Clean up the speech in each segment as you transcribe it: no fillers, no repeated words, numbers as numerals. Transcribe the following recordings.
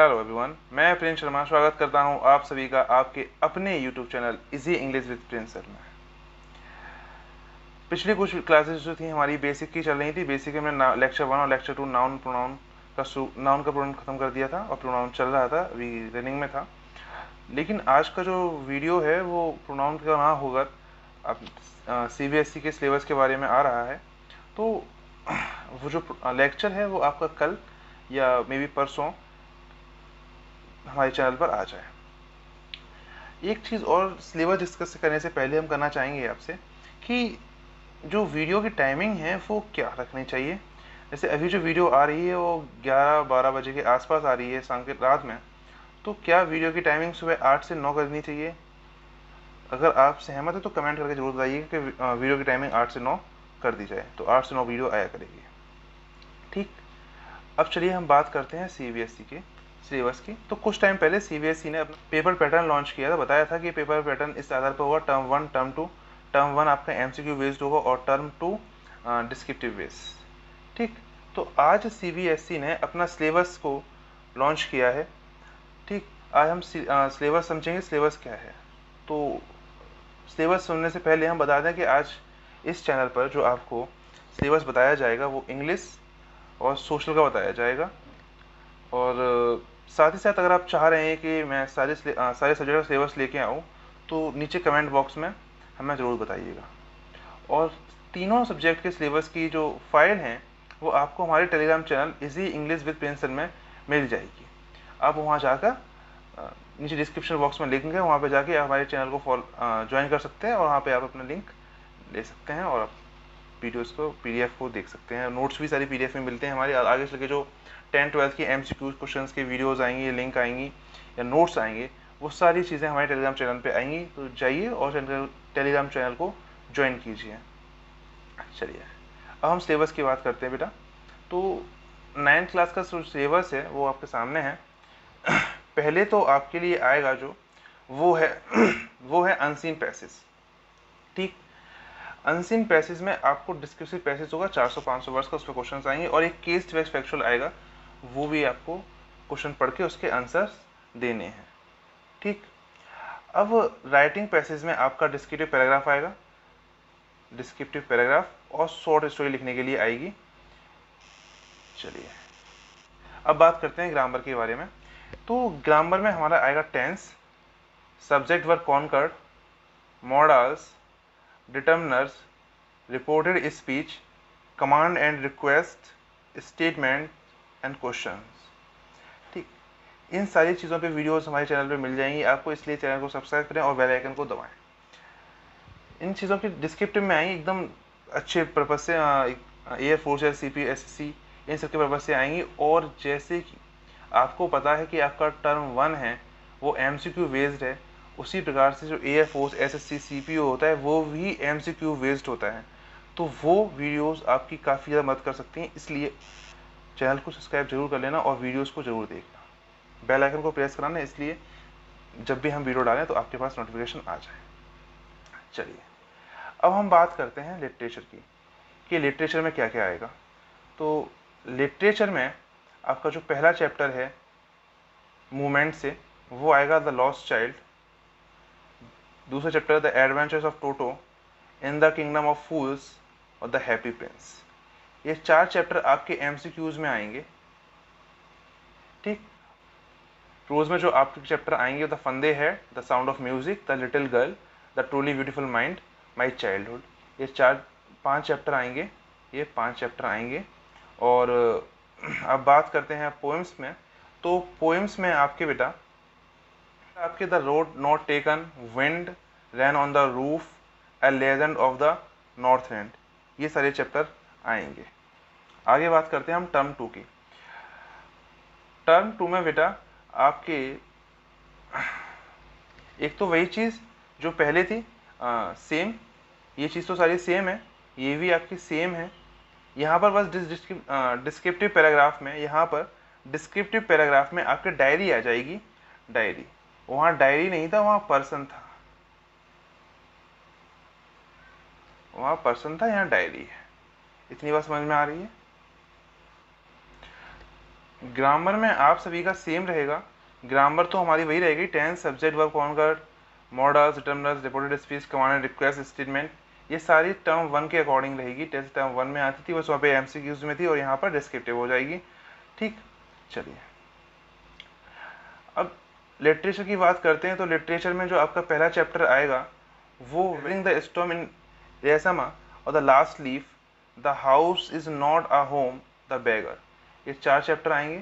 Hello everyone, मैं Prince Sharma स्वागत करता हूं आप सभी का आपके अपने YouTube channel easy English with Prince sir में। पिछली कुछ क्लासेस जो थी हमारी बेसिक की चल रही थी। बेसिक में लेक्चर 1 और लेक्चर 2 नाउन प्रोनाउन का प्रोनाउन खत्म कर दिया था और प्रोनाउन चल रहा था, अभी रनिंग में था। लेकिन आज का जो वीडियो है वो प्रोनाउन का ना होगा, अब CBSE के सिलेबस के बारे में आ रहा है। तो वो जो लेक्चर है वो आपका कल या मे बी परसों हमारे चैनल पर आ जाए। एक चीज़ और सिलेबस डिस्कस करने से पहले हम करना चाहेंगे आपसे कि जो वीडियो की टाइमिंग है वो क्या रखनी चाहिए। जैसे अभी जो वीडियो आ रही है वो 11-12 बजे के आसपास आ रही है शाम के रात में। तो क्या वीडियो की टाइमिंग सुबह 8 से 9 करनी चाहिए? अगर आप सहमत है तो कमेंट करके जरूर बताइए कि वीडियो की टाइमिंग 8 से 9 कर दी जाए, तो 8 से 9 वीडियो आया करेगी। ठीक, अब चलिए हम बात करते हैं CBSE के सिलेबस की। तो कुछ टाइम पहले CBSE ने अपना पेपर पैटर्न लॉन्च किया था। बताया था कि पेपर पैटर्न इस आधार पर होगा, टर्म 1 टर्म 2। टर्म 1 आपका MCQ बेस्ड होगा और टर्म 2 डिस्क्रिप्टिव बेस। ठीक, तो आज CBSE ने अपना सिलेबस को लॉन्च किया है। ठीक, आज हम सिलेबस समझेंगे, सिलेबस क्या है। तो सिलेबस सुनने से पहले हम बता दें कि आज इस चैनल पर जो आपको सिलेबस बताया जाएगा वो इंग्लिश और सोशल का बताया जाएगा। और साथ ही साथ अगर आप चाह रहे हैं कि मैं सारे सब्जेक्ट का सिलेबस लेके आऊँ तो नीचे कमेंट बॉक्स में हमें ज़रूर बताइएगा। और तीनों सब्जेक्ट के सिलेबस की जो फाइल हैं वो आपको हमारे Telegram channel easy English with Prince sir में मिल जाएगी। आप वहाँ जाकर नीचे डिस्क्रिप्शन बॉक्स में लिंक है, वहाँ पे जाके आप हमारे चैनल को ज्वाइन कर सकते हैं और वहाँ पे आप अपना लिंक ले सकते हैं और आप वीडियोस को PDF को देख सकते हैं। नोट्स भी सारी PDF में मिलते हैं हमारे। आगे चल के जो 10-12 की MCQ क्वेश्चंस के वीडियोस आएंगी, लिंक आएंगी या नोट्स आएंगे, वो सारी चीज़ें हमारे टेलीग्राम चैनल पे आएंगी। तो जाइए और टेलीग्राम चैनल को ज्वाइन कीजिए। चलिए अब हम सिलेबस की बात करते हैं बेटा। तो 9th क्लास का जो सिलेबस है वो आपके सामने है। पहले तो आपके लिए आएगा जो वो है वो है अनसीन पैसेज। ठीक, अनसीन पैसेज में आपको डिस्क्रिप्टिव पैसेज होगा 400-500 वर्ड्स का, उस पर क्वेश्चन आएंगे और एक केस बेस्ड फैक्चुअल आएगा, वो भी आपको क्वेश्चन पढ़ के उसके आंसर्स देने हैं। ठीक, अब राइटिंग पैसेज में आपका डिस्क्रिप्टिव पैराग्राफ आएगा, डिस्क्रिप्टिव पैराग्राफ और शॉर्ट स्टोरी लिखने के लिए आएगी। चलिए अब बात करते हैं ग्रामर के बारे में। तो ग्रामर में हमारा आएगा tense, subject verb concord, modals, determiners, reported speech, command and request, statement and questions. ठीक, इन सारी चीज़ों पे वीडियोस हमारे चैनल पे मिल जाएंगी आपको, इसलिए चैनल को सब्सक्राइब करें और बेल आइकन को दबाएं। इन चीज़ों की डिस्क्रिप्टिव में आएंगी, एकदम अच्छे पर्पज से, एयरफोर्स या CPSC इन सब के पर्पज से आएंगी। और जैसे कि आपको पता है कि आपका टर्म 1 है वो MCQ बेस्ड है, उसी प्रकार से जो एयरफोर्स SSC CPO होता है वो भी MCQ बेस्ड होता है। तो वो वीडियोस आपकी काफ़ी ज़्यादा मदद कर सकती हैं, इसलिए चैनल को सब्सक्राइब जरूर कर लेना और वीडियोस को जरूर देखना। बेल आइकन को प्रेस कराना, इसलिए जब भी हम वीडियो डालें तो आपके पास नोटिफिकेशन आ जाए। चलिए अब हम बात करते हैं लिटरेचर की, कि लिटरेचर में क्या क्या आएगा। तो लिटरेचर में आपका जो पहला चैप्टर है मूवमेंट से, वो आएगा द लॉस्ट चाइल्ड। दूसरा chapter the adventures of Toto, in the kingdom of fools और द हैप्पी प्रिंस। ये 4 चैप्टर आपके MCQs में आएंगे। ठीक, रोज में जो आपके चैप्टर आएंगे द फंदे है, the sound of music, the little girl, the truly beautiful mind, my childhood. ये 5 चैप्टर आएंगे, ये 5 चैप्टर आएंगे। और अब बात करते हैं पोएम्स में। तो पोएम्स में आपके बेटा आपके the road not taken, wind, rain on the roof, a legend of the north wind, ये सारे चैप्टर आएंगे। आगे बात करते हैं हम टर्म 2 की। टर्म 2 में बेटा आपके एक तो वही चीज़ जो पहले थी, सेम, ये चीज़ तो सारी सेम है, ये भी आपकी सेम है। यहाँ पर बस डिस्क्रिप्टिव पैराग्राफ में, यहाँ पर डिस्क्रिप्टिव पैराग्राफ में आपके डायरी आ जाएगी। डायरी, वहाँ डायरी नहीं था, वहाँ पर्सन था, वहाँ पर्सन था, यहाँ डायरी है। इतनी बात समझ में आ रही है? ग्रामर में आप सभी का सेम रहेगा। ग्रामर तो हमारी वही रहेगी, tense, subject, verb, concord, modals, determiners, reported speech, command and request statement, ये सारी टर्म 1 के अकॉर्डिंग रहेगी। टेस्ट टर्म 1 में आती थी, बस वहाँ पे एमसीक्यूज में थी और यहाँ पर डिस्क्रिप्टिव हो जाएगी। ठीक, चलिए अब लिटरेचर की बात करते हैं। तो लिटरेचर में जो आपका पहला चैप्टर आएगा वो ring the storm in Ersama और the last leaf, the house is not a home, the beggar, ये 4 चैप्टर आएंगे।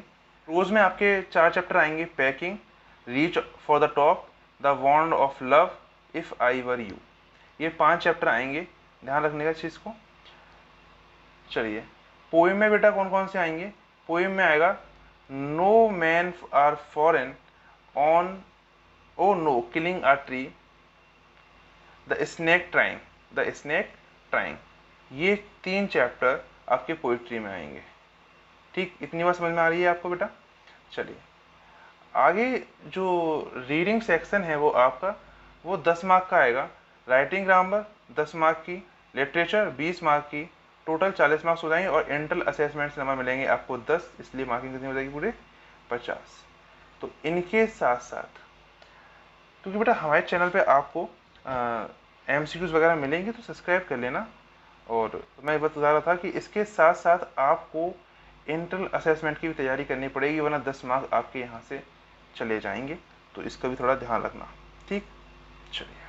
रोज में आपके 4 चैप्टर आएंगे, packing, reach for the top, the bond of love, if I were you, ये 5 chapter आएंगे, ध्यान रखने का चीज को। चलिए पोएम में बेटा कौन कौन से आएंगे? पोएम में आएगा no man are foreign on oh no killing a tree, the snake trying, the snake trying, ये 3 चैप्टर आपके पोइट्री में आएंगे। ठीक, इतनी बात समझ में आ रही है आपको बेटा? चलिए आगे जो रीडिंग सेक्शन है वो आपका वो 10 मार्क का आएगा। राइटिंग ग्रामर 10 मार्क की, लिटरेचर 20 मार्क की, टोटल 40 मार्क्स हो जाएंगे और इंटरनल असेसमेंट नंबर मिलेंगे आपको 10, इसलिए मार्किंग कितनी हो जाएगी पूरे 50। तो इनके साथ साथ, क्योंकि बेटा हमारे चैनल पे आपको एमसीक्यूज वगैरह मिलेंगे तो सब्सक्राइब कर लेना। और मैं बता रहा था कि इसके साथ साथ आपको इंटरनल असेसमेंट की भी तैयारी करनी पड़ेगी, वरना 10 मार्क्स आपके यहाँ से चले जाएंगे, तो इसका भी थोड़ा ध्यान रखना। ठीक, चलिए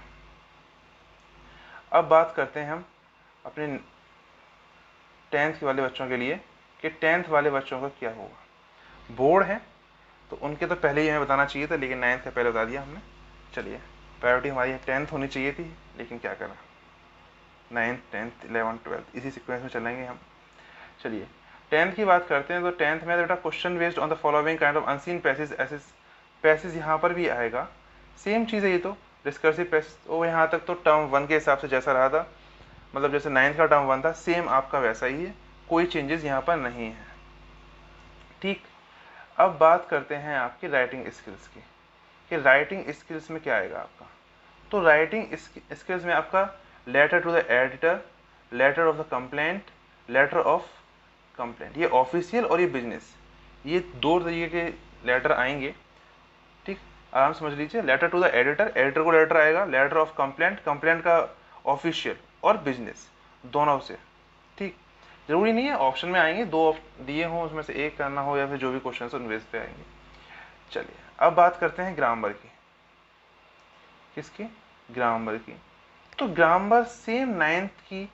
अब बात करते हैं हम अपने 10th वाले बच्चों के लिए कि 10th वाले बच्चों का क्या होगा। बोर्ड है तो उनके तो पहले ही हमें बताना चाहिए था, लेकिन 9th का पहले बता दिया हमने। चलिए प्रायोरिटी हमारी 10th होनी चाहिए थी, लेकिन क्या करा, 9th 10th 11th 12th इसी सीक्वेंस में चलेंगे हम। चलिए 10th की बात करते हैं। तो 10th में बेटा question based on the following kind of unseen passage, ऐसे पैसेज यहाँ पर भी आएगा। सेम चीज़ है ये तो, डिस्कर्सिव पैसेज। तो यहाँ तक तो टर्म 1 के हिसाब से जैसा रहा था, मतलब जैसे 9th का टर्म 1 था, सेम आपका वैसा ही है, कोई चेंजेस यहाँ पर नहीं है। ठीक, अब बात करते हैं आपकी राइटिंग स्किल्स की कि राइटिंग स्किल्स में क्या आएगा आपका। तो राइटिंग स्किल्स में आपका letter to the editor, letter of the complaint, letter of complaint, ये ऑफिशियल और ये बिजनेस, ये 2 तरीके के लेटर आएंगे। ठीक, आराम समझ लीजिए। Letter to the editor, editor को लेटर आएगा, लेटर ऑफ कंप्लेंट, कंप्लेंट का ऑफिशियल, और बिजनेस दोनों से। ठीक, जरूरी नहीं है ऑप्शन में आएंगे, 2 दिए हों उसमें से एक करना हो, या फिर जो भी क्वेश्चन है उन बेस पे आएंगे। चलिए अब बात करते हैं ग्रामर की। किसकी? ग्रामर की। तो ग्रामर सेम 9th की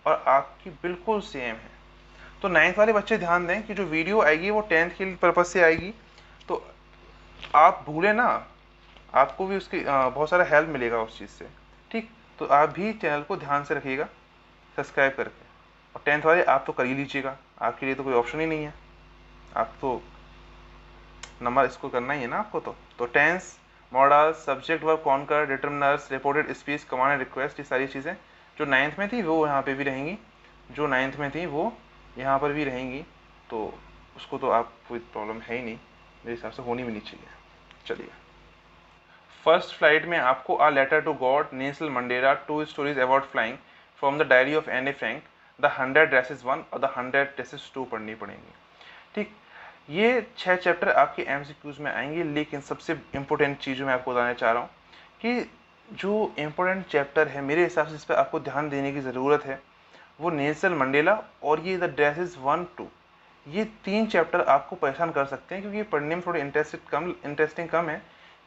और आपकी बिल्कुल सेम है। तो 9th वाले बच्चे ध्यान दें कि जो वीडियो आएगी वो 10th के पर्पज से आएगी, तो आप भूले ना, आपको भी उसकी बहुत सारा हेल्प मिलेगा उस चीज़ से। ठीक, तो आप भी चैनल को ध्यान से रखिएगा सब्सक्राइब करके। और 10th वाले आप तो कर ही लीजिएगा, आपके लिए तो कोई ऑप्शन ही नहीं है, आप तो नंबर इसको करना ही है ना आपको। तो tense, modal, subject, verb, concord, determiners, reported speech, command and request, ये सारी चीज़ें जो 9th में थी वो यहाँ पे भी रहेंगी, जो 9th में थी वो यहाँ पर भी रहेंगी। तो उसको तो आप कोई प्रॉब्लम है ही नहीं, मेरे हिसाब से होनी भी नहीं चाहिए। चलिए फर्स्ट फ्लाइट में आपको a letter to God, Nelson Mandela, 2 stories about flying, from the diary of Anne Frank, the 100 dresses 1 और द 100 ड्रेसेस 2 पढ़नी पड़ेंगी। ठीक, ये 6 चैप्टर आपके एमसीक्यूज में आएंगे। लेकिन सबसे इम्पोर्टेंट चीज़ मैं आपको बताना चाह रहा हूँ कि जो इम्पोर्टेंट चैप्टर है मेरे हिसाब से जिस पर आपको ध्यान देने की ज़रूरत है वो नेल्सन मंडेला और ये द ड्रेसेस 1 2, ये 3 चैप्टर आपको परेशान कर सकते हैं, क्योंकि ये पढ़ने में थोड़े इंटरेस्टिंग कम है।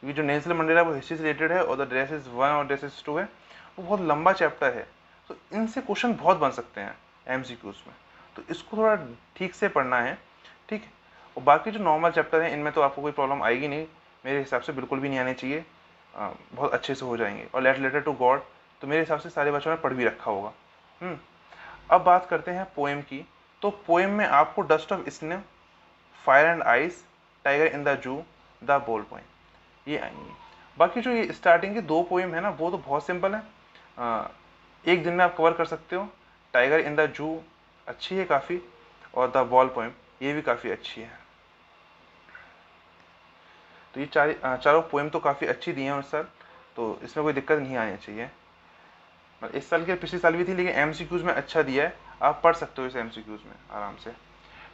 क्योंकि जो नेल्सन मंडेला वो हिस्ट्री से रिलेटेड है और द ड्रेसेस 1 और ड्रेसेस 2 है वो बहुत लंबा चैप्टर है, तो इनसे क्वेश्चन बहुत बन सकते हैं एमसीक्यूज में, तो इसको थोड़ा ठीक से पढ़ना है। ठीक है, और बाकी जो नॉर्मल चैप्टर हैं इनमें तो आपको कोई प्रॉब्लम आएगी नहीं, मेरे हिसाब से बिल्कुल भी नहीं आने चाहिए, बहुत अच्छे से हो जाएंगे। और लेटर टू गॉड तो मेरे हिसाब से सारे बच्चों ने पढ़ भी रखा होगा। अब बात करते हैं पोएम की। तो पोएम में आपको dust of snow, fire and ice, tiger in the zoo, the बोल पोएम, ये आएंगे। बाकी जो ये स्टार्टिंग के 2 पोएम है ना वो तो बहुत सिंपल है, एक दिन में आप कवर कर सकते हो। टाइगर इन द जू अच्छी है काफ़ी, और द बॉल पोएम ये भी काफ़ी अच्छी है। तो ये चारों पोएम तो काफ़ी अच्छी दी हैं इस साल, तो इसमें कोई दिक्कत नहीं आनी चाहिए। इस साल के पिछले साल भी थी, लेकिन एमसीक्यूज में अच्छा दिया है, आप पढ़ सकते हो इस एमसीक्यूज में आराम से।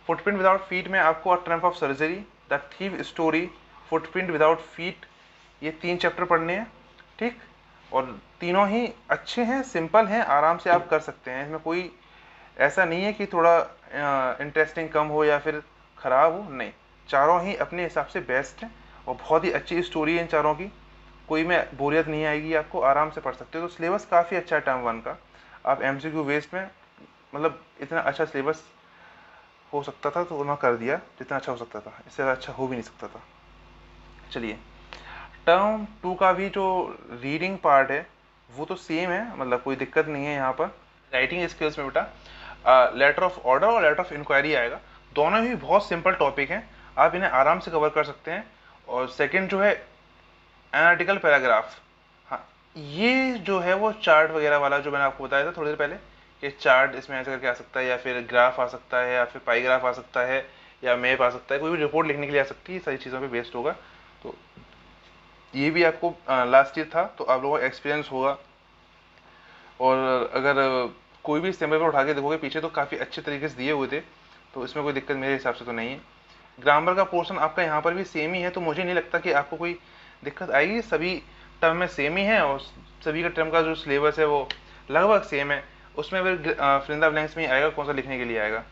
फुटप्रिंट विदाउट फीट में आपको a triumph of surgery, the thief story, footprint without feet, ये 3 चैप्टर पढ़ने हैं। ठीक, और तीनों ही अच्छे हैं, सिंपल हैं, आराम से आप कर सकते हैं। इसमें कोई ऐसा नहीं है कि थोड़ा इंटरेस्टिंग कम हो या फिर ख़राब हो, नहीं, चारों ही अपने हिसाब से बेस्ट हैं और बहुत ही अच्छी स्टोरी है इन चारों की। कोई में बोरियत नहीं आएगी, आपको आराम से पढ़ सकते हो। तो सिलेबस काफ़ी अच्छा है टर्म 1 का। आप MCQ बेस्ड में, मतलब इतना अच्छा सिलेबस हो सकता था तो उन्होंने कर दिया, जितना अच्छा हो सकता था, इससे ज़्यादा अच्छा हो भी नहीं सकता था। चलिए, टर्म 2 का भी जो रीडिंग पार्ट है वो तो सेम है, मतलब कोई दिक्कत नहीं है यहाँ पर। राइटिंग स्किल्स में बेटा लेटर ऑफ ऑर्डर और लेटर ऑफ इंक्वायरी आएगा। दोनों ही बहुत सिंपल टॉपिक हैं, आप इन्हें आराम से कवर कर सकते हैं। और सेकंड जो है एनालिटिकल पैराग्राफ, हाँ, ये जो है वो चार्ट वगैरह वाला जो मैंने आपको बताया था थोड़ी देर पहले, कि चार्ट इसमें ऐसे करके आ सकता है, या फिर ग्राफ आ सकता है, या फिर पाई ग्राफ आ सकता है, या मैप आ सकता है, कोई भी रिपोर्ट लिखने के लिए आ सकती है, सारी चीज़ों पे बेस्ड होगा। तो ये भी आपको लास्ट ईयर था तो आप लोगों को एक्सपीरियंस होगा। और अगर कोई भी स्टेम पेपर उठा के देखोगे पीछे तो काफ़ी अच्छे तरीके से दिए हुए थे, तो इसमें कोई दिक्कत मेरे हिसाब से तो नहीं है। ग्रामर का पोर्शन आपका यहाँ पर भी सेम ही है, तो मुझे नहीं लगता कि आपको कोई दिक्कत आएगी। सभी टर्म में सेम ही है और सभी का टर्म का जो सिलेबस है वो लगभग सेम है। उसमें फिर फिलिंदा ब्लैंक्स में ही आएगा कौन सा लिखने के लिए आएगा।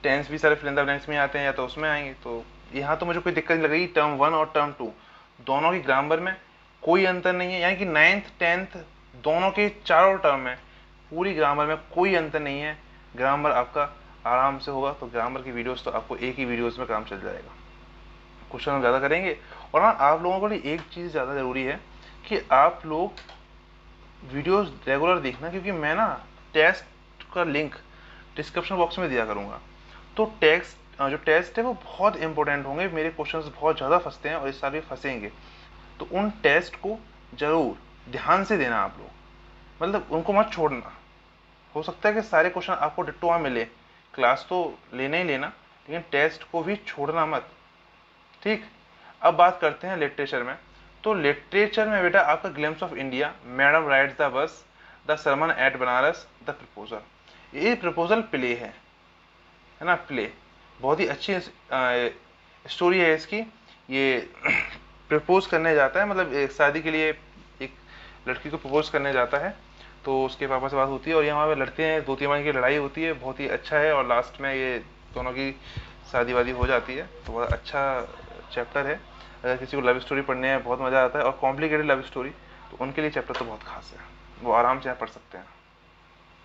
टेंस भी सारे फिलिंदा ब्लैंक्स में आते हैं या तो उसमें आएंगे, तो यहाँ तो मुझे कोई दिक्कत नहीं लग रही। टर्म 1 और टर्म 2 दोनों की ग्रामर में कोई अंतर नहीं है, यानी कि 9th 10th दोनों के चारों टर्म में पूरी ग्रामर में कोई अंतर नहीं है। ग्रामर आपका आराम से होगा, तो ग्रामर की वीडियोस तो आपको एक ही वीडियोस में काम चल जाएगा। क्वेश्चन हम ज़्यादा करेंगे। और हाँ, आप लोगों के लिए एक चीज़ ज़्यादा ज़रूरी है कि आप लोग वीडियोस रेगुलर देखना, क्योंकि मैं ना टेस्ट का लिंक डिस्क्रिप्शन बॉक्स में दिया करूँगा। तो जो टेस्ट है वो बहुत इंपॉर्टेंट होंगे, मेरे क्वेश्चंस बहुत ज़्यादा फंसते हैं और इस साल भी फंसेंगे। तो उन टेस्ट को ज़रूर ध्यान से देना आप लोग, मतलब उनको मत छोड़ना। हो सकता है कि सारे क्वेश्चन आपको डिट्टो वहाँ मिले, क्लास तो लेना ही लेना, लेकिन टेस्ट को भी छोड़ना मत। ठीक, अब बात करते हैं लिटरेचर में। तो लिटरेचर में बेटा आपका glimpse of India, madam rides the bus, the sermon at Benares, the proposal, ये प्रपोजल प्ले है ना, प्ले बहुत ही अच्छी स्टोरी है इसकी। ये प्रपोज करने जाता है, मतलब एक शादी के लिए एक लड़की को प्रपोज करने जाता है, तो उसके पापा से बात होती है और यहाँ पे लड़ते हैं, 2-3 महीने की लड़ाई होती है, बहुत ही अच्छा है। और लास्ट में ये दोनों की शादी वादी हो जाती है, तो बहुत अच्छा चैप्टर है। अगर किसी को लव स्टोरी पढ़ने में बहुत मज़ा आता है और कॉम्प्लिकेटेड लव स्टोरी, तो उनके लिए चैप्टर तो बहुत खास है, वो आराम से आप पढ़ सकते हैं।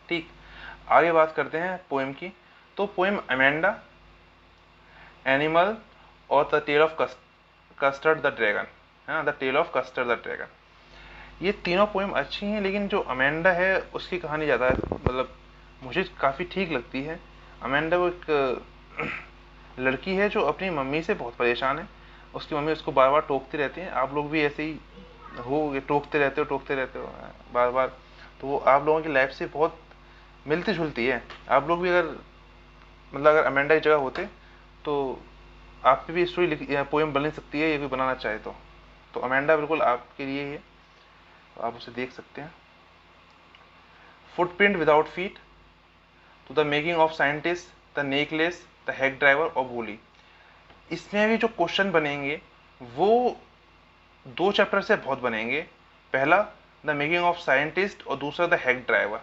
ठीक, आगे बात करते हैं पोएम की। तो पोएम अमेंडा, एनिमल और the tale of Custard the dragon, है ना, the tale of Custard the dragon, ये तीनों पोएम अच्छी हैं, लेकिन जो अमेंडा है उसकी कहानी ज़्यादा मतलब मुझे काफ़ी ठीक लगती है। अमेंडा वो एक लड़की है जो अपनी मम्मी से बहुत परेशान है, उसकी मम्मी उसको बार बार टोकती रहती हैं। आप लोग भी ऐसे ही हो, ये टोकते रहते हो बार बार, तो वो आप लोगों की लाइफ से बहुत मिलती जुलती है। आप लोग भी अगर मतलब अगर अमेंडा की जगह होते तो आप पे भी स्टोरी पोएम बन सकती है, ये कोई बनाना चाहे तो अमेंडा बिल्कुल आपके लिए ही है, तो आप उसे देख सकते हैं। Footprint without feet, to the making of scientist, the necklace, the heck driver और बोली, इसमें भी जो क्वेश्चन बनेंगे वो 2 चैप्टर से बहुत बनेंगे। पहला द मेकिंग ऑफ साइंटिस्ट और दूसरा द हेक ड्राइवर।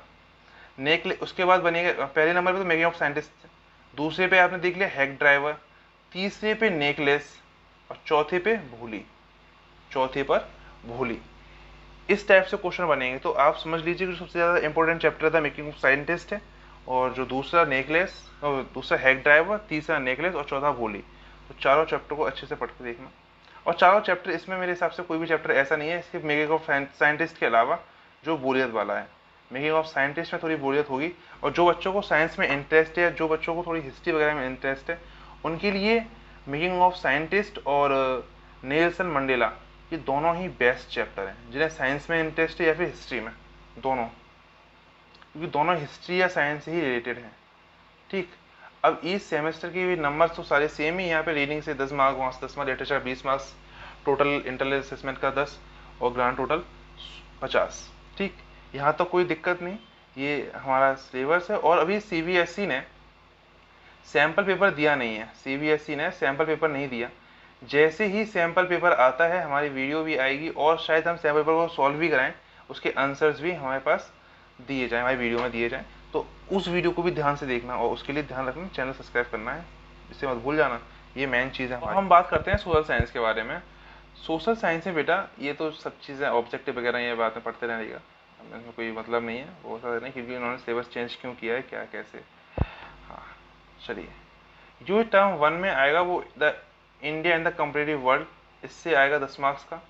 नेकलेस उसके बाद बनेगा, पहले नंबर पे तो मेकिंग ऑफ साइंटिस्ट, दूसरे पे आपने देख लिया हेक ड्राइवर, तीसरे पे नेकलेस और चौथे पे भोली, चौथे पर भोली। इस टाइप से क्वेश्चन बनेंगे। तो आप समझ लीजिए कि सबसे ज़्यादा इंपॉर्टेंट चैप्टर था मेकिंग ऑफ साइंटिस्ट है, और जो दूसरा नेकलेस और दूसरा हेक ड्राइवर, तीसरा नेकलेस और चौथा भोली। तो चारों चैप्टर को अच्छे से पढ़ के देखना। और चारों चैप्टर इसमें मेरे हिसाब से कोई भी चैप्टर ऐसा नहीं है सिर्फ मेकिंग ऑफ साइंटिस्ट के अलावा जो बोरियत वाला है। मेकिंग ऑफ साइंटिस्ट में थोड़ी बोरियत होगी, और जो बच्चों को साइंस में इंटरेस्ट है, जो बच्चों को थोड़ी हिस्ट्री वगैरह में इंटरेस्ट है, उनके लिए मेकिंग ऑफ साइंटिस्ट और नेल्सन मंडेला ये दोनों ही बेस्ट चैप्टर हैं, जिन्हें साइंस में इंटरेस्ट है या फिर हिस्ट्री में, दोनों, क्योंकि दोनों हिस्ट्री या साइंस से ही रिलेटेड हैं। ठीक, अब इस सेमेस्टर के भी नंबर तो सारे सेम ही, यहाँ पे रीडिंग से 10 मार्क, वहाँ से 10 mark, literature 20 marks, total internal assessment का 10 और ग्रांड टोटल 50। ठीक, यहाँ तो कोई दिक्कत नहीं, ये हमारा सिलेबस है। और अभी सैम्पल पेपर दिया नहीं है, सीबीएसई ने सैम्पल पेपर नहीं दिया। जैसे ही सैम्पल पेपर आता है हमारी वीडियो भी आएगी और शायद हम सैम्पल पेपर को सॉल्व भी कराएं, उसके आंसर्स भी हमारे पास दिए जाएं, हमारी वीडियो में दिए जाएं। तो उस वीडियो को भी ध्यान से देखना और उसके लिए ध्यान रखना चैनल सब्सक्राइब करना है, इसे मत भूल जाना, ये मेन चीज़ है। हम बात करते हैं सोशल साइंस के बारे में। सोशल साइंस में बेटा ये तो सब चीज़ें ऑब्जेक्टिव वगैरह ये बात में पढ़ते रहेगा, इसमें कोई मतलब नहीं है, वो ऐसा नहीं क्योंकि उन्होंने सिलेबस चेंज क्यों किया है क्या कैसे। हाँ चलिए, जो टर्म 1 में आएगा वो the India and the comparative world, इससे आएगा 10 मार्क्स का।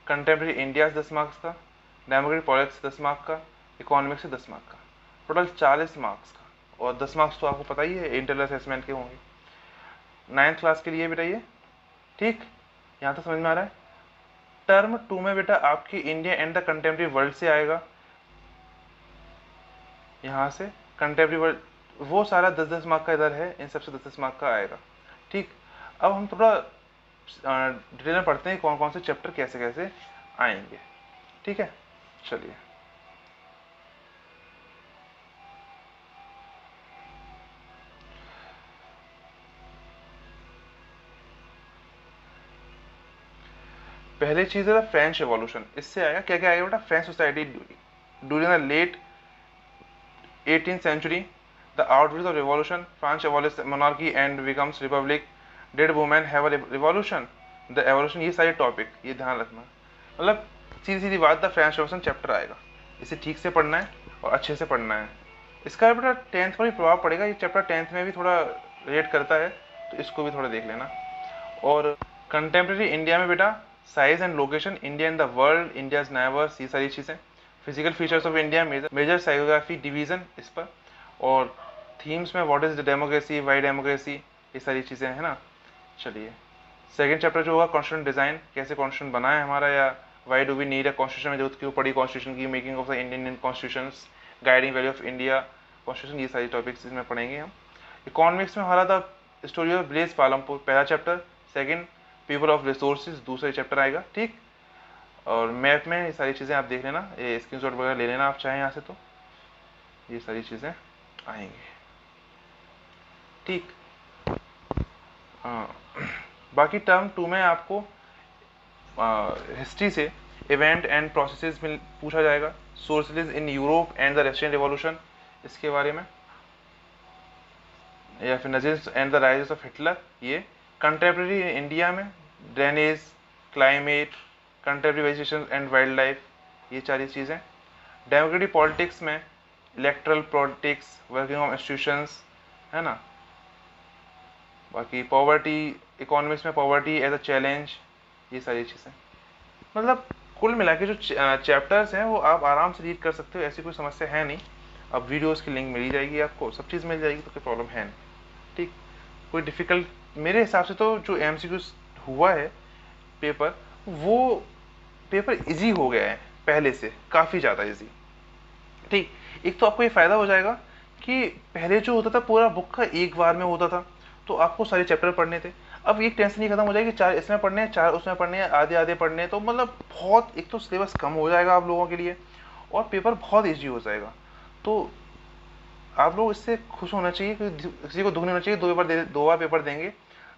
कंटेम्प्रेरी इंडिया से 10 मार्क्स का, डेमोक्रेटिक पॉलिटिक्स से 10 मार्क्स का, इकोनॉमिक्स से 10 मार्क्स का, टोटल 40 मार्क्स का। और 10 मार्क्स तो आपको पता ही है इंटरनल असेसमेंट के होंगे 9th क्लास के लिए बेटा ये। ठीक, यहाँ तक समझ में आ रहा है। टर्म 2 में बेटा आपकी India and the contemporary world से आएगा, यहाँ से कंटेम्प्रेरी वर्ल्ड, वो सारा 10-10 मार्क का इधर है, इन सबसे 10-10 मार्क का आएगा। ठीक, अब हम थोड़ा डिटेल में पढ़ते हैं कौन कौन से चैप्टर कैसे कैसे आएंगे। ठीक है, चलिए। पहली चीज है फ्रेंच रेवोल्यूशन, इससे आएगा क्या क्या आएगा बेटा, French society during the late 18th century, the outbreak of revolution, France abolished monarchy and becomes republic, did women have a revolution, the evolution, ये सारे टॉपिक ये ध्यान रखना। मतलब सीधी सीधी बात, द फ्रेंच रेवोल्यूशन चैप्टर आएगा, इसे ठीक से पढ़ना है और अच्छे से पढ़ना है। इसका बेटा 10th पर भी प्रभाव पड़ेगा, ये चैप्टर 10th में भी थोड़ा रिलेट करता है, तो इसको भी थोड़ा देख लेना। और कंटेम्प्रेरी इंडिया में बेटा size and location, India in the world, India's neighbours, ये सारी चीज़ें। Physical features of India, major physiography division इस पर। और थीम्स में what is the democracy, why democracy, ये सारी चीज़ें हैं ना। चलिए, सेकंड चैप्टर जो होगा कॉन्स्टिट्यूशन डिज़ाइन, कैसे कॉन्स्टिट्यूशन बना है हमारा, या why do we need a constitution में जरूरत क्यों पड़ी कॉन्स्टिट्यूशन की, making of the Indian constitution, guiding value of India constitution, ये सारी टॉपिक्स इसमें पढ़ेंगे हम। इकोनॉमिक्स में हमारा the story of village Palampur पहला chapter, second people of resources दूसरा चैप्टर आएगा। ठीक, और मैप में ये सारी चीज़ें आप देख लेना, ये स्क्रीनशॉट वगैरह ले लेना आप चाहें यहाँ से, तो ये सारी चीज़ें आएंगी। ठीक, बाकी टर्म 2 में आपको हिस्ट्री से इवेंट एंड प्रोसेसेस में पूछा जाएगा, sources in Europe and the Russian revolution इसके बारे में, या फिर Nazis and the rises of Hitler. ये कंटेम्प्रेरी इंडिया में drainage, climate, contemporary vegetation and wildlife, ये सारी चीज़ें। डेमोक्रेटिक पॉलिटिक्स में electoral politics, working of institutions, है ना। बाकी पॉवर्टी, इकोनॉमिक्स में पॉवर्टी एज अ चैलेंज, ये सारी चीज़ें। मतलब कुल मिला के जो चैप्टर्स हैं वो आप आराम से रीड कर सकते हो, ऐसी कोई समस्या है नहीं। अब वीडियोस की लिंक मिल जाएगी आपको, सब चीज़ मिल जाएगी, तो कोई प्रॉब्लम है नहीं। ठीक, कोई डिफ़िकल्ट मेरे हिसाब से तो जो MCQs हुआ है पेपर, वो पेपर इजी हो गया है पहले से, काफ़ी ज़्यादा इजी। ठीक, एक तो आपको ये फ़ायदा हो जाएगा कि पहले जो होता था पूरा बुक का एक बार में होता था, तो आपको सारे चैप्टर पढ़ने थे। अब एक टेंशन ही खत्म हो जाएगी, 4 इसमें पढ़ने हैं, 4 उसमें पढ़ने हैं, आधे आधे पढ़ने हैं, तो मतलब बहुत, एक तो सिलेबस कम हो जाएगा आप लोगों के लिए और पेपर बहुत ईजी हो जाएगा। तो आप लोग इससे खुश होना चाहिए, किसी को दुख नहीं होना चाहिए। 2 बार पेपर देंगे,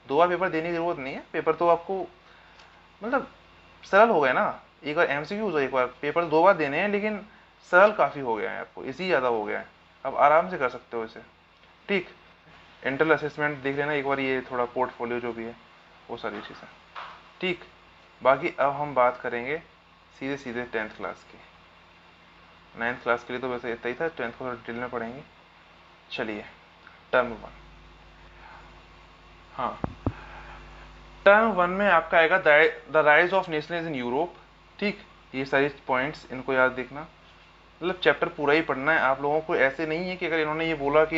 2 बार पेपर देने की जरूरत नहीं है, पेपर तो आपको मतलब सरल हो गया ना। एक बार MCQ, एक बार पेपर 2 बार देने हैं, लेकिन सरल काफ़ी हो गया है, आपको इजी ज़्यादा हो गया है, अब आराम से कर सकते हो इसे। ठीक, इंटरनल असेसमेंट देख लेना एक बार, ये थोड़ा पोर्टफोलियो जो भी है वो सारी चीज़ें। ठीक, बाकी अब हम बात करेंगे सीधे सीधे 10th क्लास की। 9th क्लास के लिए तो वैसे इतना ही था, 10th को डिटेल में पढ़ेंगे। चलिए, टर्म 1। हाँ, टर्म 1 में आपका आएगा the rise of nationalism in Europe. ठीक, ये सारी पॉइंट्स इनको याद देखना, मतलब चैप्टर पूरा ही पढ़ना है आप लोगों को। ऐसे नहीं है कि अगर इन्होंने ये बोला कि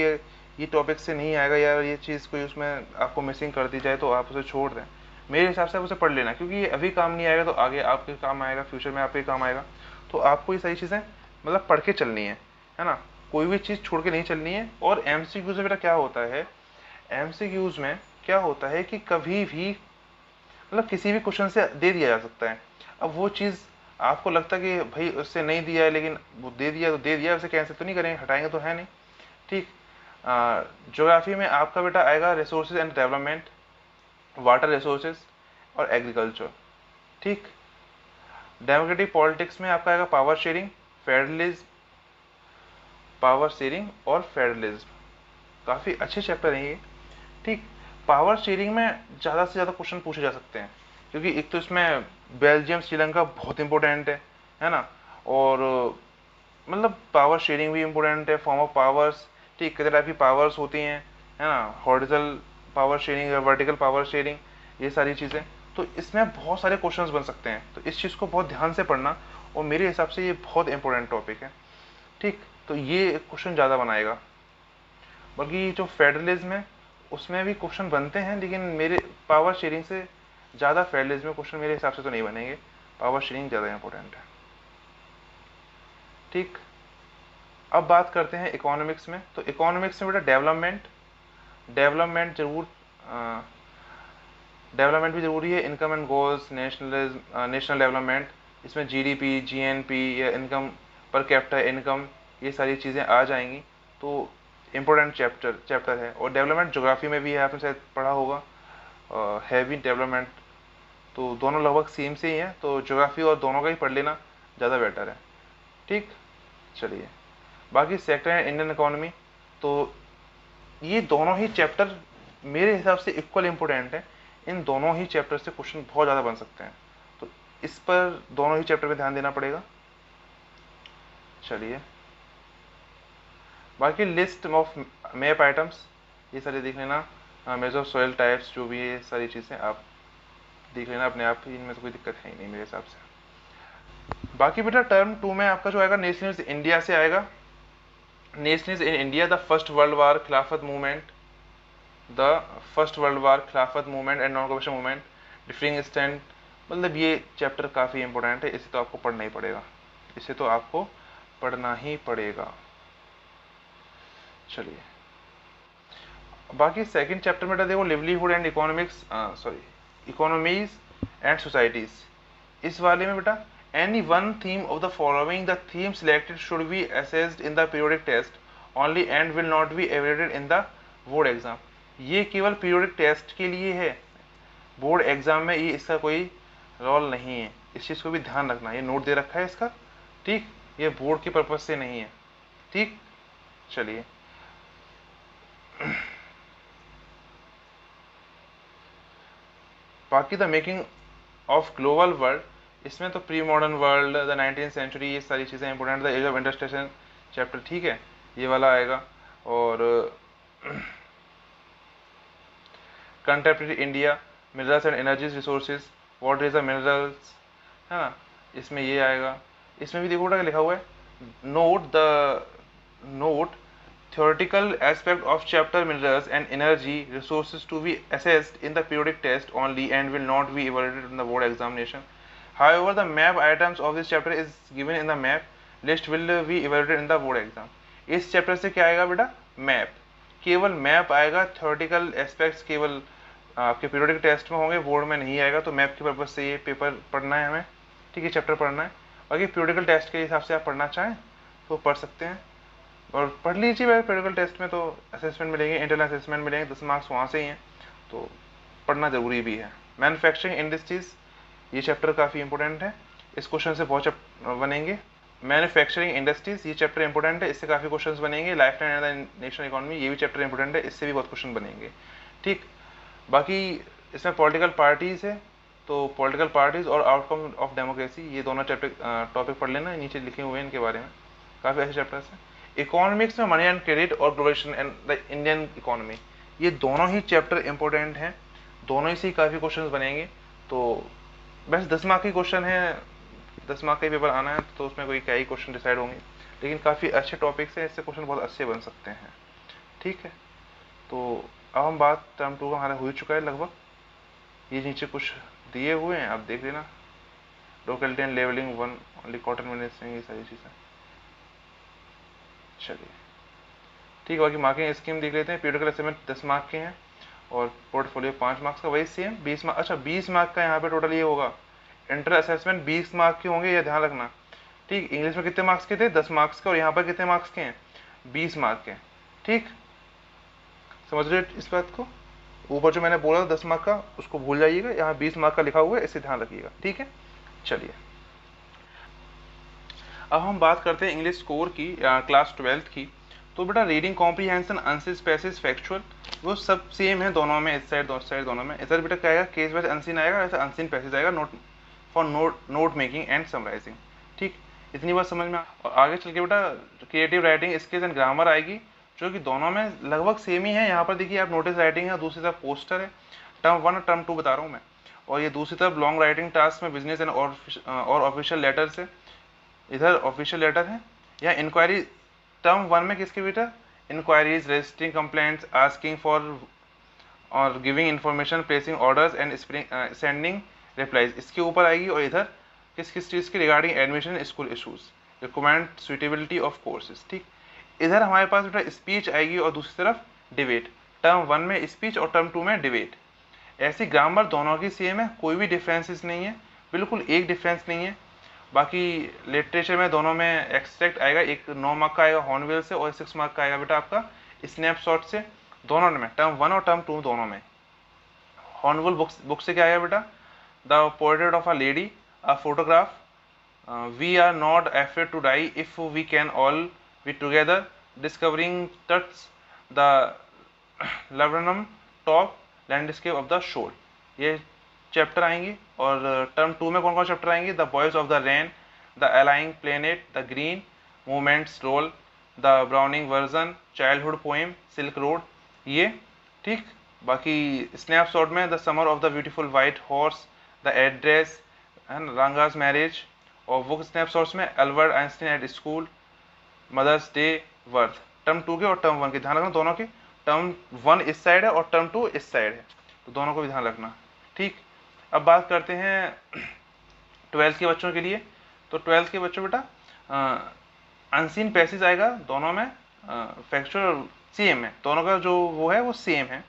ये टॉपिक से नहीं आएगा या ये चीज़ कोई उसमें आपको मिसिंग कर दी जाए तो आप उसे छोड़ दें। मेरे हिसाब से आप उसे पढ़ लेना, क्योंकि ये अभी काम नहीं आएगा तो आगे आपके काम आएगा, फ्यूचर में आपके काम आएगा। तो आपको ये सारी चीज़ें मतलब पढ़ के चलनी है ना, कोई भी चीज़ छोड़ के नहीं चलनी है। और MCQs में बेटा क्या होता है, MCQs में क्या होता है कि कभी भी मतलब किसी भी क्वेश्चन से दे दिया जा सकता है। अब वो चीज़ आपको लगता है कि भाई उससे नहीं दिया है, लेकिन वो दे दिया तो दे दिया, उसे कैंसिल तो नहीं करेंगे, हटाएंगे तो है नहीं। ठीक, ज्योग्राफी में आपका बेटा आएगा resources and development, water resources और एग्रीकल्चर। ठीक। डेमोक्रेटिक पॉलिटिक्स में आपका आएगा power sharing, federalism, power sharing और फेडरलिज्म। काफ़ी अच्छे चैप्टर हैं ये। ठीक। पावर शेयरिंग में ज़्यादा से ज़्यादा क्वेश्चन पूछे जा सकते हैं, क्योंकि एक तो इसमें बेल्जियम श्रीलंका बहुत इंपॉर्टेंट है ना, और मतलब पावर शेयरिंग भी इंपॉर्टेंट है, फॉर्म ऑफ पावर्स। ठीक, कितने टाइप की पावर्स होती हैं, है ना, हॉरिजॉन्टल पावर शेयरिंग या वर्टिकल पावर शेयरिंग, ये सारी चीज़ें। तो इसमें बहुत सारे क्वेश्चंस बन सकते हैं, तो इस चीज़ को बहुत ध्यान से पढ़ना, और मेरे हिसाब से ये बहुत इंपॉर्टेंट टॉपिक है। ठीक, तो ये क्वेश्चन ज़्यादा बनाएगा। बाकी जो फेडरलिज्म है उसमें भी क्वेश्चन बनते हैं, लेकिन मेरे पावर शेयरिंग से ज़्यादा फेडरलिज्म में क्वेश्चन मेरे हिसाब से तो नहीं बनेंगे, पावर शेयरिंग ज़्यादा इंपॉर्टेंट है। ठीक। अब बात करते हैं इकोनॉमिक्स में। तो इकोनॉमिक्स में बेटा डेवलपमेंट डेवलपमेंट जरूर डेवलपमेंट भी ज़रूरी है, income and goals, national development, इसमें जीडीपी, जीएनपी या इनकम पर कैपिटा इनकम, ये सारी चीज़ें आ जाएंगी। तो इम्पोर्टेंट चैप्टर है। और डेवलपमेंट ज्योग्राफी में भी है, आपने शायद पढ़ा होगा, हैवी डेवलपमेंट। तो दोनों लगभग सेम से ही हैं, तो ज्योग्राफी और दोनों का ही पढ़ लेना ज़्यादा बेटर है। ठीक। चलिए, बाकी सेक्टर है इंडियन इकोनॉमी। तो ये दोनों ही चैप्टर मेरे हिसाब से इक्वल इम्पोर्टेंट है, इन दोनों ही चैप्टर से क्वेश्चन बहुत ज़्यादा बन सकते हैं, तो इस पर दोनों ही चैप्टर में ध्यान देना पड़ेगा। चलिए, बाकी लिस्ट ऑफ मैप आइटम्स ये सारे देख लेना, मेजर ऑफ सॉइल टाइप्स, जो भी ये सारी चीज़ें आप देख लेना अपने आप ही, इनमें तो कोई दिक्कत है ही नहीं मेरे हिसाब से। बाकी बेटा टर्म 2 में आपका जो आएगा नेशनलिज्म इंडिया से आएगा। Nationalism in India, the first world war Khilafat movement, the first world war Khilafat movement and non cooperation movement, differing stand. मतलब ये चैप्टर काफ़ी इंपॉर्टेंट है, इसे तो आपको पढ़ना ही पड़ेगा, इसे तो आपको पढ़ना ही पड़ेगा। चलिए, बाकी सेकंड चैप्टर में देखो livelihood and economics, economies and societies. इस वाले में बेटा any one theme of the following, the theme selected should be assessed in the periodic test only and will not be evaluated in the board exam. ये केवल periodic test के लिए है, board exam में ये इसका कोई रोल नहीं है, इस चीज़ को भी ध्यान रखना, ये नोट दे रखा है इसका। ठीक, ये बोर्ड के पर्पज से नहीं है। ठीक। चलिए, बाकी the making of global world, इसमें तो pre modern world, the 19th century, ये सारी चीज़ें important, the age of industrialisation chapter, ठीक है, ये वाला आएगा। और contemporary India, minerals and energies resources, what is the minerals, है ना, इसमें ये आएगा। इसमें भी देखो क्या लिखा हुआ है, note theoretical aspect of chapter minerals and energy resources to be assessed in the periodic test only and will not be evaluated in the board examination. However, the map items of this chapter is given in the map list will be evaluated in the board exam. इस chapter से क्या आएगा बेटा, map, केवल map आएगा, theoretical aspects केवल आपके periodic test में होंगे, बोर्ड में नहीं आएगा। तो मैप के पर्पज से ये पेपर पढ़ना है हमें, ठीक है, चैप्टर पढ़ना है। बाकी पीरियोडिकल टेस्ट के हिसाब से आप पढ़ना चाहें तो पढ़ सकते हैं, और पढ़ लीजिए भाई। पीरियोडिकल टेस्ट में तो असेसमेंट मिलेंगे, इंटरनल असेसमेंट मिलेंगे, 10 मार्क्स वहाँ से ही हैं, तो पढ़ना ज़रूरी भी है। मैन्युफैक्चरिंग इंडस्ट्रीज, ये चैप्टर काफ़ी इंपॉर्टेंट है, इस क्वेश्चन से बहुत बनेंगे। मैन्युफैक्चरिंग इंडस्ट्रीज, ये चैप्टर इंपॉर्टेंट है, इससे काफ़ी क्वेश्चन बनेंगे। Life time and national economy, ये भी चैप्टर इंपॉर्टेंट है, इससे भी बहुत क्वेश्चन बनेंगे। ठीक। बाकी इसमें पॉलिटिकल पार्टीज़ है, तो पॉलिटिकल पार्टीज़ और आउटकम ऑफ डेमोक्रेसी, ये दोनों चैप्टर टॉपिक पढ़ लेना, नीचे लिखे हुए हैं इनके बारे में, काफ़ी अच्छे चैप्टर्स हैं। इकोनॉमिक्स में मनी एंड क्रेडिट और globalisation and the Indian economy, ये दोनों ही चैप्टर इंपॉर्टेंट हैं, दोनों ही से काफ़ी क्वेश्चंस बनेंगे। तो बस 10 मार्क की क्वेश्चन है, 10 मार्क का पेपर आना है, तो उसमें कोई क्या ही क्वेश्चन डिसाइड होंगे, लेकिन काफ़ी अच्छे टॉपिक्स हैं, इससे क्वेश्चन बहुत अच्छे बन सकते हैं। ठीक है, तो अब हम बात टर्म 2 का हमारा हो चुका है लगभग, ये नीचे कुछ दिए हुए हैं, आप देख लेना। Locality and levelling 1 only, cotton manufacturing, ये सारी चीज़ें। चलिए, ठीक है, बाकी मार्किंग स्कीम देख लेते हैं। पीरियोडिकल असेसमेंट 10 मार्क के हैं, और पोर्टफोलियो 5 मार्क्स का, वही सेम 20 मार्क। अच्छा, 20 मार्क का यहाँ पे टोटल ये होगा। इंटर असेसमेंट 20 मार्क के होंगे, ये ध्यान रखना। ठीक, इंग्लिश में कितने मार्क्स के थे, 10 मार्क्स के, और यहाँ पर कितने मार्क्स के हैं, 20 मार्क के। ठीक, समझ रहे हो इस बात को? ऊपर जो मैंने बोला 10 मार्क का उसको भूल जाइएगा, यहाँ 20 मार्क का लिखा हुआ है, इसे ध्यान रखिएगा, ठीक है। चलिए अब हम बात करते हैं इंग्लिश स्कोर की, क्लास 12th की। तो बेटा reading comprehension, unseen, passage, factual वो सब सेम है दोनों में, इस साइड दोनों में। इधर बेटा क्या आएगा, केस वाइज अनसीन आएगा, ऐसा अनसीन पैसेज आएगा, note for note making and summarising. ठीक, इतनी बात समझ में और आगे चल के बेटा creative writing, skills and grammar आएगी, जो कि दोनों में लगभग सेम ही है। यहाँ पर देखिए आप नोटिस राइटिंग है, दूसरी तरफ पोस्टर है, टर्म 1 और टर्म 2 बता रहा हूँ मैं, और ये दूसरी तरफ लॉन्ग राइटिंग टास्क में बिजनेस एंड और ऑफिशियल लेटर से, इधर ऑफिशियल लेटर है। या इंक्वायरी टर्म 1 में किसके बेटा, inquiries, registering complaints, asking for और giving information, placing orders and sending replies, इसके ऊपर आएगी। और इधर किस किस चीज़ की, regarding admission, school issues, recommend suitability of courses. ठीक, इधर हमारे पास बेटा स्पीच आएगी और दूसरी तरफ डिबेट। टर्म 1 में स्पीच और टर्म 2 में डिबेट। ऐसी ग्रामर दोनों की सेम है, कोई भी डिफरेंसेस नहीं है, बिल्कुल एक डिफरेंस नहीं है। बाकी लिटरेचर में दोनों में एक्सट्रैक्ट आएगा, एक 9 मार्क का आएगा हॉर्नवेल से और 6 मार्क का आएगा बेटा आपका स्नैपशॉट से, दोनों में, टर्म 1 और टर्म 2 दोनों में। हॉर्नवेल बुक से क्या आएगा बेटा, the portrait of a lady, a photograph, we are not afraid to die if we can all be together, discovering Tuts, the laburnum top, landscape of the shore, ये chapter आएंगे। और term 2 में कौन कौन चैप्टर आएंगे, the boys of the rain, the ailing planet, the green movement's role, the browning version, childhood poem, silk road, ये। ठीक, बाकी स्नैपशॉट में the summer of the beautiful white horse, the address and Ranga's marriage. और book snapshots में Albert Einstein at school, mother's day, birth. Term 2 के और term 1 के ध्यान रखना, दोनों के टर्म 1 इस साइड है और टर्म 2 इस साइड है, तो दोनों को भी ध्यान रखना। ठीक, अब बात करते हैं 12th के बच्चों के लिए। तो 12th के बच्चों बेटा अनसीन पैसेज आएगा दोनों में, फैक्चुअल सेम है, दोनों का जो वो है वो सेम है।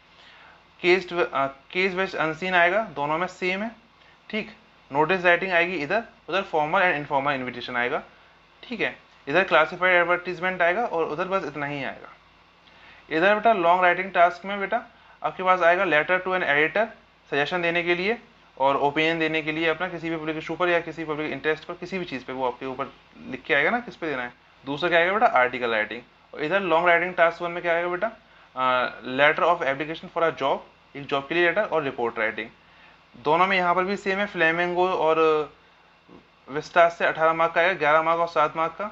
केस वेस्ट अनसीन आएगा, दोनों में सेम है। ठीक, नोटिस राइटिंग आएगी इधर, उधर फॉर्मल एंड इनफॉर्मल इन्विटेशन आएगा। ठीक है, इधर क्लासिफाइड एडवर्टीजमेंट आएगा और उधर बस इतना ही आएगा। इधर बेटा लॉन्ग राइटिंग टास्क में बेटा आपके पास आएगा लेटर टू एन एडिटर, सजेशन देने के लिए और ओपिनियन देने के लिए अपना किसी भी पब्लिकेशन पर या किसी पब्लिक इंटरेस्ट पर, किसी भी चीज़ पे वो आपके ऊपर लिख के आएगा ना किस पे देना है। दूसरा क्या आएगा बेटा, आर्टिकल राइटिंग। और इधर लॉन्ग राइटिंग टास्क 1 में क्या आएगा बेटा, letter of application for a job, एक जॉब के लिए लेटर, और रिपोर्ट राइटिंग। दोनों में यहाँ पर भी सेम है, फ्लेमिंगो और विस्टास से 18 मार्क का आएगा, 11 मार्क और 7 मार्क का,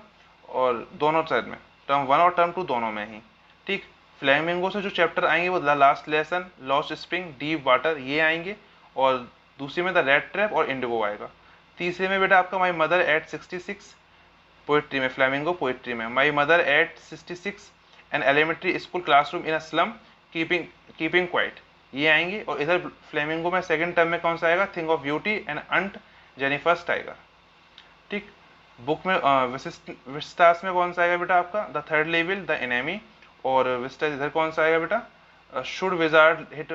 और दोनों साइड में टर्म 1 और टर्म 2 दोनों में ही। ठीक, फ्लेमिंगो से जो चैप्टर आएंगे वो the last lesson, lost spring, deep water, ये आएंगे। और दूसरे में द रेड ट्रैप और इंडिगो आएगा। तीसरे में बेटा आपका माई मदर एट 66, पोइट्री में, फ्लेमिंगो पोइट्री में, my mother at 66 an elementary school classroom in a slum keeping quiet, ये आएंगे। और इधर फ्लेमिंगो में सेकंड टर्म में कौन सा आएगा, थिंग ऑफ ब्यूटी एंड अंट जेनिफर्स्ट आएगा। ठीक, बुक में विस्टास में कौन सा आएगा बेटा आपका, the third level, the enemy. और विस्टास इधर कौन सा आएगा बेटा, should wizard hit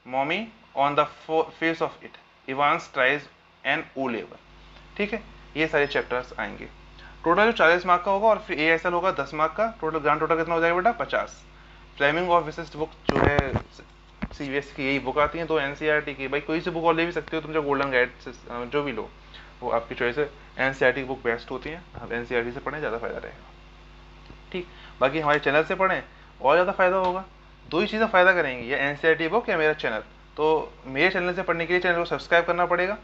mommy on the face of it, Evans tries and O level. ठीक है, ये सारे चैप्टर्स आएंगे। टोटल जो 40 मार्क का होगा और फिर ASL होगा 10 मार्क का। टोटल ग्रांड टोटल कितना हो जाएगा बेटा, 50। फ्लेमिंग ऑफ विशिष्ट बुक जो है CBSE की यही बुक आती है, तो NCERT की भाई कोई सी बुक और ले भी सकते हो तुम, जो गोल्डन गाइड जो भी लो वो आपकी चॉइस है। NCERT की बुक बेस्ट होती है, आप NCERT से पढ़ें, ज़्यादा फायदा रहेगा। ठीक, बाकी हमारे चैनल से पढ़ें और ज़्यादा फायदा होगा। दो ही चीज़ें फायदा करेंगी, या NCERT बुक या मेरा चैनल। तो मेरे चैनल से पढ़ने के लिए चैनल को सब्सक्राइब करना पड़ेगा।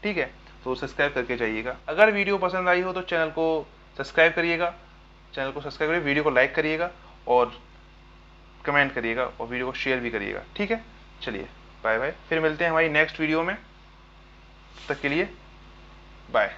ठीक है, तो सब्सक्राइब करके जाइएगा। अगर वीडियो पसंद आई हो तो चैनल को सब्सक्राइब करिएगा, वीडियो को लाइक करिएगा और कमेंट करिएगा और वीडियो को शेयर भी करिएगा। ठीक है, चलिए बाय बाय, फिर मिलते हैं हमारी नेक्स्ट वीडियो में, तब तक के लिए बाय।